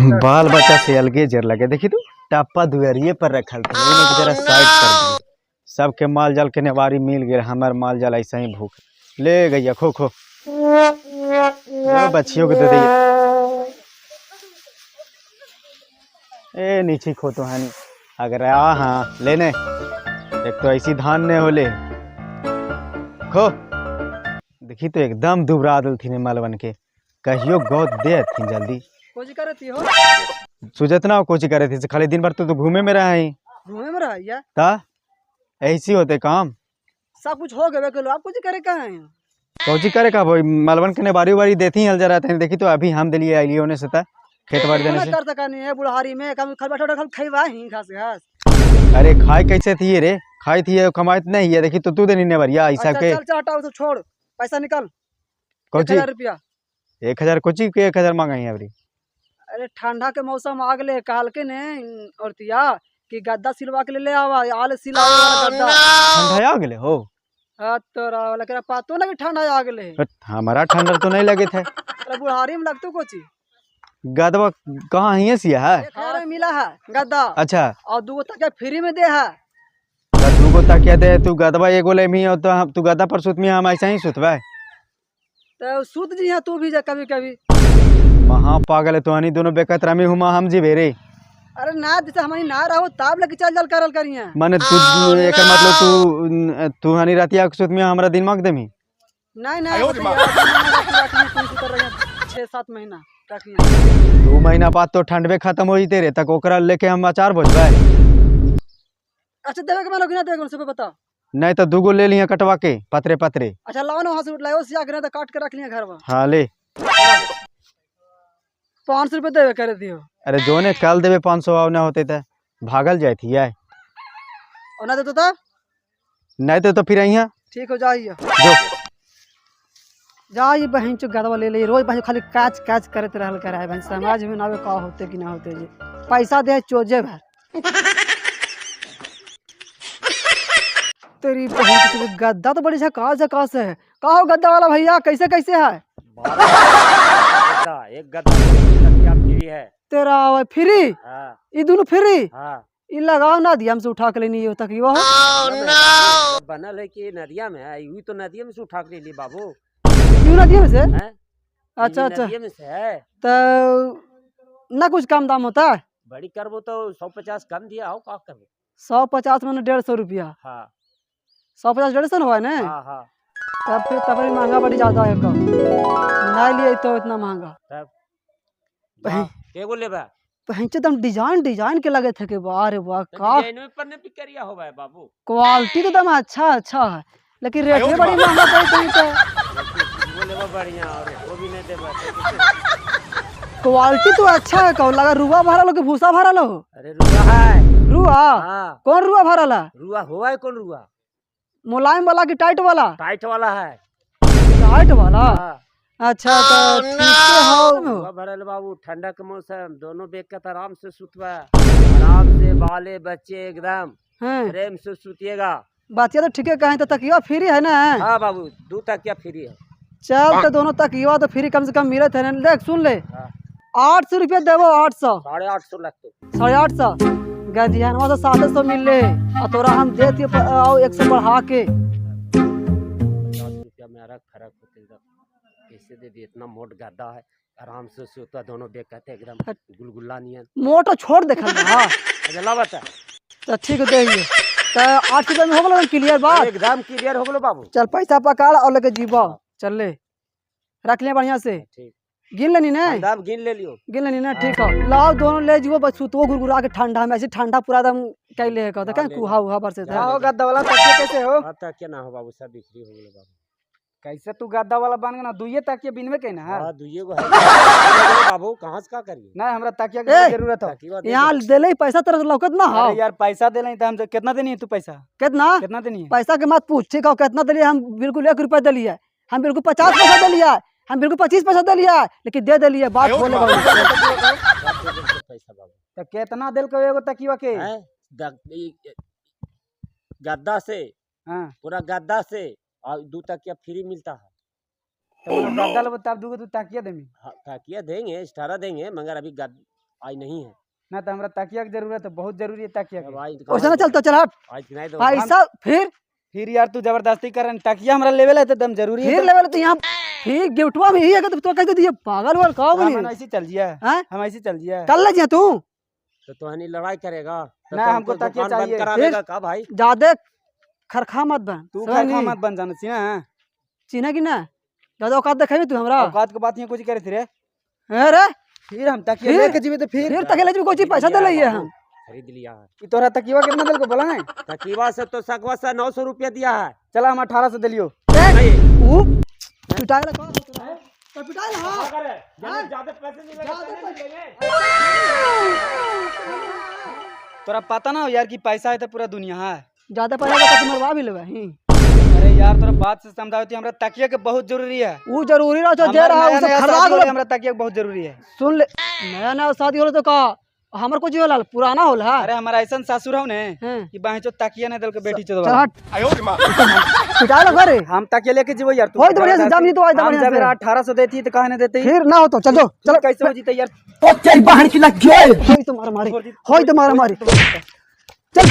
बाल बच्चा से अलगे जर लगे देखी तू टापा दुआरिये पर रखल थे जरा साइड कर दिए सबके माल जाल के नेवारी मिल गए हमार माल जाल ऐसा ही भूख ले गई खो खो बच्चियों को दे दिए ए नीचे खो तो है नहीं अगर हाँ लेने एक तो ऐसी धान ने होले खो देखी तो एकदम दुबरा दल थी मालवन के कहियो गोद दे थी जल्दी कोची करे थी हो सुजत ना कोची करे थी खाली दिन भर तो घूमे में रहा है घूमे में रहा या ता ऐसी होते काम सब कुछ हो गए आप कुछ करे कहाँ हैं कोची करे का भाई मालवन के ने बारी बारी देती हल जरा थे देखी तो अभी हम दिलिए आइलिए होने से था खेत बाड़ी देने से कर सका नहीं है बुढ़ारी में कम खल बैठा खल खइवा ही घास घास अरे खाए कैसे थी रे खाई थी कमाइत नहीं है देखी तो तू देनी ने बरिया ऐसा के चल चल हटाओ तो छोड़ पैसा निकल कोची 1000 रुपया 1000 कोची के 1000 मांगा है अभी अरे ठंडा के मौसम आ गए काल के ने और तिया कि गद्दा सिलवा के ले आवा आल सिलावे वाला गद्दा ठंडा आ गेले हो हां तोरा वाला करा पातो ना कि ठंडा आ गए हमारा ठंडा तो नहीं लगे थे अरे बुढ़ारी में लगतो कोची गदवा कहाँ है सिया है अरे मिला है गद्दा अच्छा और दो तक फ्री में दे है तू को तकिया दे तू गदवा एगो ले मी हो तो तू गद्दा पर सुत मी हम ऐसा ही सुतवा तो सूत जी है तू भी जा कभी कभी महा पागल है तो हनी दोनों बेकतरा में हुमा हम जी बेरे अरे ना जैसे हमारी ना रहो ताब लेके चल चल करल करिए माने तू एक मतलब तू हनी रातिया सुत में हमरा दिमाग देमी नहीं नहीं 6-7 महीना रखिए 2 महीना बाद तो ठंड में खत्म हो जते रे तक ओकरा लेके हम अचार भोजबा अच्छा देवे के मानो कि ना देवे उनसे बता नहीं तो दूगो ले लिया कटवा के पतरे पतरे अच्छा लाओ ना वहां से लाओ सिया के तो काट के रख लिया घर में हाँ ले 500 रुपए देवे करे दियो अरे जो ने कल देवे 500 आव ना होते थे भागल जाए थी यार और ना दे तो तब नहीं तो फिर यहाँ ठीक हो जाइए जो जाइए बहन चो गदवा ले ले रोज बहन खाली काच काच करते रहल कराए बहन समाज में ना का होते कि ना होते जी पैसा दे चोजे भर तेरी बहन की गद्दा तो बड़ी झकास है का हो गद्दा वाला भैया कैसे कैसे है एक गद्दा फ्री है तेरा फ्री हाँ ये दोनों फ्री हाँ ये लगाओ ना दिया हमसे उठा के लेनी हो तक वो बनल है कि नदिया में है यूं तो नदिया में से उठा के ले ली बाबू क्यों ना दिया से हैं? अच्छा अच्छा नदिया में से है तो ना कुछ कम दाम होता है बड़ी करबो तो 150 कम दिया हो का करबो 150 में 150 रुपया हाँ 150 150 हुआ है ना हाँ हाँ तब फिर तब भी महंगा बड़ी ज्यादा है कम नहीं लिए तो इतना महंगा तब भाई एगो लेबा पहचे एकदम डिजाइन डिजाइन के लगे थे कि वाह रे वाह का डिजाइन में पन्ने पिकरिया होबा है बाबू क्वालिटी तो एकदम अच्छा है लेकिन रेट भी बड़ी महंगा पड़ी तो वो लेबा बढ़िया और वो भी नहीं देबा क्वालिटी तो अच्छा है कहो लगा रुआ भरा लो कि भूसा भरा लो अरे रुआ है रुआ हाँ कौन रुआ भरा ला रुआ हुआ है कौन रुआ मुलायम वाला कि टाइट वाला टाइट वाला है टाइट वाला हाँ अच्छा तो ठीक है हो रुआ भरल बाबू ठंडा के मौसम दोनों बेकत आराम से सुतवा आराम से बाले बच्चे एकदम हैं प्रेम से सुतिएगा बातिया तो ठीक है कहें तो तकिया फ्री है ना हाँ बाबू 2 तकिया फ्री है चल तो दोनों तकिया तो फ्री कम से कम मिले थे ना देख सुन ले हाँ 800 रुपया देवो 800 850 लगते 850 गदियानवा तो 700 मिल ले और तोरा हम दे दिए 100 बढ़ा के 50 रुपया में अरग फरक होते एकदम कैसे दे दिए इतना मोट गद्दा है आराम से सोता दोनों बेकते एकदम गुलगुल्ला नियन मोटो छोड़ देखल हां अच्छा ला बता तो ठीक है दे दिए तो 800 में हो गेल क्लियर बात एकदम क्लियर हो गेलो बाबू चल पैसा पकाड़ और लेके जीवा चल ले रख ले बढ़िया से ठीक गिन लेनी ना दाम गिन ले लियो गिन लेनी ना ठीक है लाओ दोनों ले जीवो बस सुतवो गुरगुरा के ठंडा में ऐसे ठंडा पूरा एकदम कैले है कहता क्या कुहा उहा बरसे था हो गद्दा वाला तकिया कैसे हो आता क्या ना हो बाबू सब बिक्री हो गेलो बाबू कैसे तू गद्दा वाला बन गया ना दुइये तकिया बिनवे के ना हां दुइये गो है बाबू कहां से का करिए नहीं हमरा तकिया की जरूरत हो यहाँ देले पैसा तेरा लौकत ना हो अरे यार पैसा दे नहीं तो हम कितना देनी है तू पैसा कितना देनी है पैसा के मत पूछ ठीक है कितना दिलिए हम बिल्कुल 1 रुपया दिलिए हम बिल्कुल 50 पैसा दिलिए हम बिल्कुल 25 पैसा दिलिए लेकिन दे दिलिए बात बोले पैसा बाबू तो कितना दिल को एगो तकिया के गद्दा से हां पूरा गद्दा से और 2 तकिया फ्री मिलता है तो गद्दा लो तब दूगो तू तकिया देमी हाँ, तकिया देंगे 18 देंगे मगर अभी आज नहीं है ना तो हमरा तकिया की जरूरत है, बहुत जरूरी है तकिया की। भाई वैसे ना चलता चल हट आज नहीं दो पैसा फिर यार तू जबरदस्ती कर रहा है, तकिया हमरा लेवल है तो दम जरूरी है। फिर लेवल तो यहाँ फिर गिफ्टवा में ही है तो कैसे दिए पागल वाल कहो हम बनी ऐसे चल जिया हैं? हम ऐसे चल जिया। कल ले जिया तू तो हनी लड़ाई करेगा तो ना, तो हमको तकिया दुकान बंद चाहिए। करा देगा का भाई? ज्यादा खरखा मत बन तू समझ खा ली? मत बन जाना सीना है। चिन्ह की ना ज्यादा औकात दिखाई तू हमरा औकात के बात नहीं कुछ करे थे रे। अरे फिर हम तकिया फिर? लेके जीवे तो फिर फिर तक ले कोई चीज पैसा दे लइए हम खरीद लिया है कि तोरा तकिया कितना दिल को बोला है? तकीवा से तो सकवा से 900 रुपया दिया है। चला हम 1800 दिलियो। ऊ पिटाएला कौन तो पिटाएला हां ज्यादा पैसे नहीं लगे तोरा पता ना हो यार कि पैसा है तो पूरा दुनिया है। ज्यादा पैसा का तो मरवा भी लेबे ही अरे यार तोरा बात से समझाओ हमरा तकिया के बहुत जरूरी है। वो जरूरी रहा जो दे हमार रहा नया उसे नया खराब शादी होले, हो हमरा तकिया के बहुत जरूरी है। सुन ले नया नया शादी होला तो का हमर कुछ होला पुराना होला अरे हमारा ऐसा ससुर हो ने हैं। कि बाहचो तकिया ने दल के बेटी चल चोदवा। हट पिटाएला घरे हम तकिया लेके जीवो यार। तू होय तो बढ़िया से जाम जी तो आज हम बढ़िया जब से 1800 देती तो काहे ने देती? फिर ना हो तो चल जो चलो कैसे हो जीते यार? तो तेरी बहन की लग गई होय तो मार मारी होय तो मार मारी चल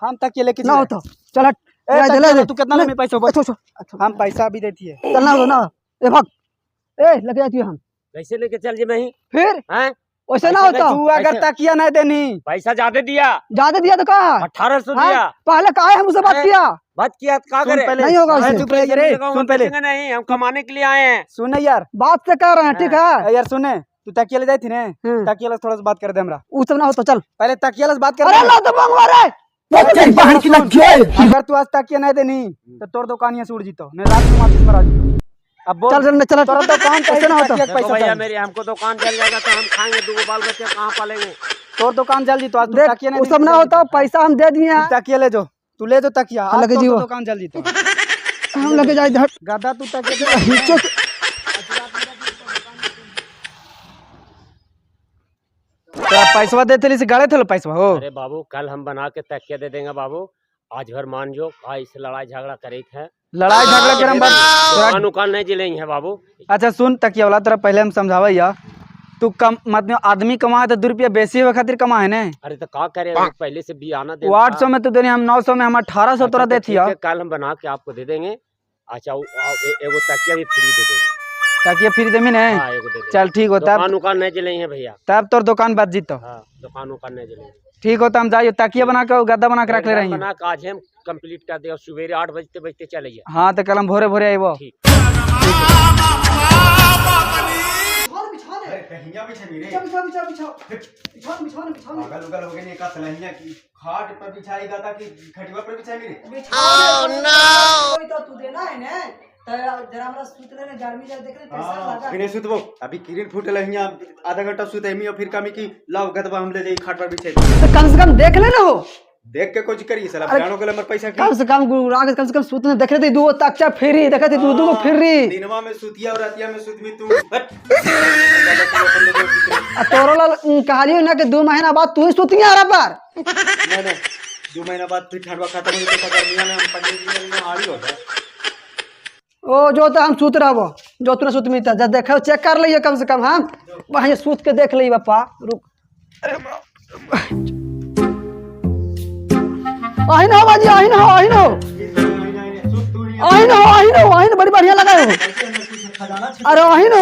हम तकिया लेके ना हो तो चल हट ए, ए, तकिया दे तू कितना में पैसा अच्छा अच्छा हम पैसा भी देती है। चल ना हो ना ए भाग ए लग जाती हम कैसे लेके चल जे मैं ही फिर हैं? वैसे ना पैसा होता तू अगर तकिया नहीं देनी पैसा ज्यादा दिया ज्यादा दिया तो कहा 1800 हाँ? दिया। पहले कहा है हमसे बात हैं? किया बात किया तो का सुन करे? पहले नहीं होगा अरे उससे। चुप रह रे सुन पहले नहीं हम कमाने के लिए आए हैं। सुन यार बात से कर रहे हैं ठीक है ए, यार सुने तू तकिया ले जाती ने हम्म। तकिया ले थोड़ा सा बात कर दे हमरा। वो सब ना हो तो चल पहले तकिया ले बात कर अरे दे। ला तो मंगवा रे तेरी बहन की लग गई अगर तू आज तकिया नहीं देनी तो तोर दुकान यहाँ से उड़ जीतो नहीं रात में वापस मरा जीतो। अब बोल चल चल चल तोरा दुकान ऐसे ना होता तकिया के देखो पैसा भैया चाहिए। मेरी हमको दुकान चल जाएगा तो हम खाएंगे, दो बाल बच्चे कहाँ पालेंगे? तोर दुकान जल जीतो आज तू देख तकिया नहीं वो सब ना होता पैसा हम दे दिए हैं तू तकिया ले जो तू ले जो तकिया आज लगे तोर जीवो। दुकान जल जीतो। हम लगे जाए धट गधा तू तकिया नीचे तेरा पैसा देते ली से गड़े थे पैसा हो। अरे बाबू कल हम बना के तकिया दे देंगे बाबू। आज भर मान जो का इस लड़ाई झगड़ा करे है। लड़ाई झगड़ा के हम दुकान उकान नहीं जिलेंगे है बाबू। अच्छा सुन तकिया वाला तेरा पहले हम समझावा या तू कम मतलब आदमी कमाए तो 2 रुपया बेसी हुए खातिर कमा है ने। अरे तो का करे पहले से भी आना दे। 800 में तो देनी हम 900 में हम 1800 तोरा देती है। कल हम बना के आपको दे देंगे। अच्छा एगो तकिया भी फ्री दे देंगे। तकिया फिर देमी ने हाँ एगो दे देंगे। चल ठीक हो दुकान तब उकान नहीं जिलेंगे भैया। तब तोर दुकान बात जीतो। हाँ दुकान उकान नहीं जिलेंगे। ठीक हो तो हम जाइए तकिया बना के गद्दा बना के रख ले रही हैं। बना के आज हम कंप्लीट कर देगा। सवेरे 8 बजते बजते चले हाँ तो कल हम भोरे भोरे आइबो। ठीक। पागल उगल हो गए नहीं का सलहिया की खाट पर बिछाई गदा की खटिया पर बिछाई मेरे तो तू देना है ने तो जरा हमरा सूत लेने गर्मी जा देख ले पैसा लगा किने सुतबो अभी किरिन फुटल हिया आधा घंटा सुतेमी और फिर कमी की लाओ गदबा हम ले जाई खाट पर बिछाई तो कम से कम देख ले ना हो देख के कुछ करिए साला अरे, जानो के हमर पैसा की कम से कम गुराग कम से कम सूत ने देख ले दू तक फ्री देख ले दू फ्री दिनवा में सुतिया और रातिया में सुतमी तू हट आ तोरो ला कहालियो ना कि 2 महीना बाद तू ही सुतिया रे पर नहीं नहीं 2 महीना बाद फिर ठंडवा खत्म हो जते गर्मिया में हम पंडित जी में आड़ी होता ओ जो तो हम सूत रहबो जो तू सूत में जा देखो चेक कर लियो कम से कम हम वहां सूत के देख लियो पापा रुक आही ना बाजी आही ना बड़ी बढ़िया लगा हो अरे आही ना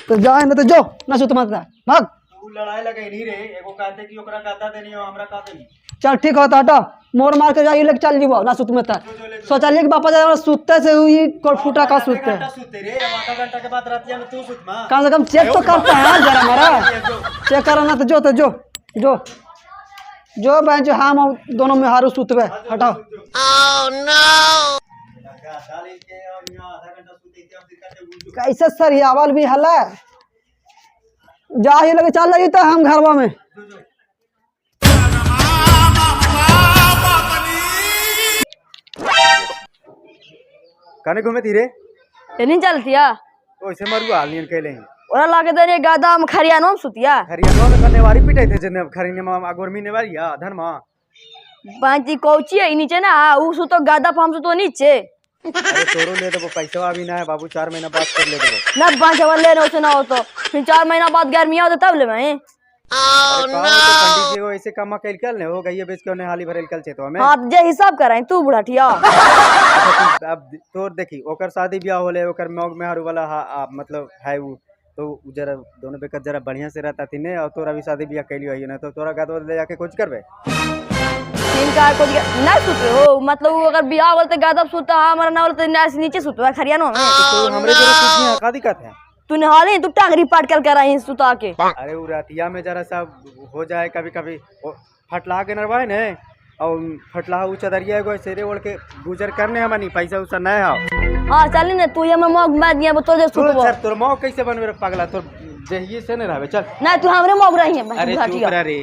तो जाए ना तो जो ना सुत मत भाग तू लड़ाई लगे नहीं रे एगो कहते कि ओकरा गाता देनी हो हमरा का देनी चल ठीक होता हटा मोर मार के जाइए लेके चल जीवो ना सुत में सोचलिए कि बापा जा सुतते से हुई कोल फूटा का सुतते घंटा सुते रे आधा घंटा के बाद रातिया में तू सुत मा कम से कम चेक तो करता है जरा मेरा चेक करो ना तो जो बहन जो हम दोनों में हारू सुतबे हटाओ कैसे सरियावल भी हला जा ही लगे चल रही तो हम घरवा में काने घूमे धीरे नहीं चलतिया ओइसे मरुआ हालियन कहले ओरा लागे देने गादा में खरियानो में सुतिया हरियाणा में कन्नेवारी पिटाई थे जने खरीने में गोरमी नेवारी या धनमा बांची कोची है नीचे ना उ सुतो गादा फार्म सुतो नीचे अरे तोरो ले देबो, पैसा अभी ना है बाबू, 4 महीना बाद कर ले देबो। ना 5 चावल ले रहे ना हो तो फिर 4 महीना बाद गर्मी आओ तब ले मैं। पंडित जी को ऐसे काम कैल कल ने हो गई बेच के उन्हें हाली भरल कल छे तो हमें। हाँ जे हिसाब कराई तू बुढ़ाटिया। अब तोर देखी ओकर शादी ब्याह होले, ओकर मौग में हारू वाला मतलब है वो, तो जरा दोनों बेकत जरा बढ़िया से रहता थी ने, और तोरा भी शादी ब्याह कैली है ना, तो तोरा गादो ले जाके कुछ करबे। तीन कार को ना सुते हो मतलब वो अगर बियाह बोलते गादा सुता हमारा ना बोलते नीचे सुतवा खरियानो में। तो हमरे जरा कुछ नहीं का दिक्कत है। तूने हाल ही तू टांगरी पाट कर आई सुता के। अरे वो रातिया में जरा सा हो जाए कभी कभी फटला के नरवाए ने, और फटला उ चदरिया एगो सेरे ओढ़ के गुजर करने हमनी पैसा उसा नहीं है। हां चल ने तू ये मौग मार दिया तो जे सुतबो। सर तोर मौग कैसे बनवे रे पागला, तोर जहिए से नहीं रहबे चल। ना तू हमरे मौग रही है अरे चुप रह रे।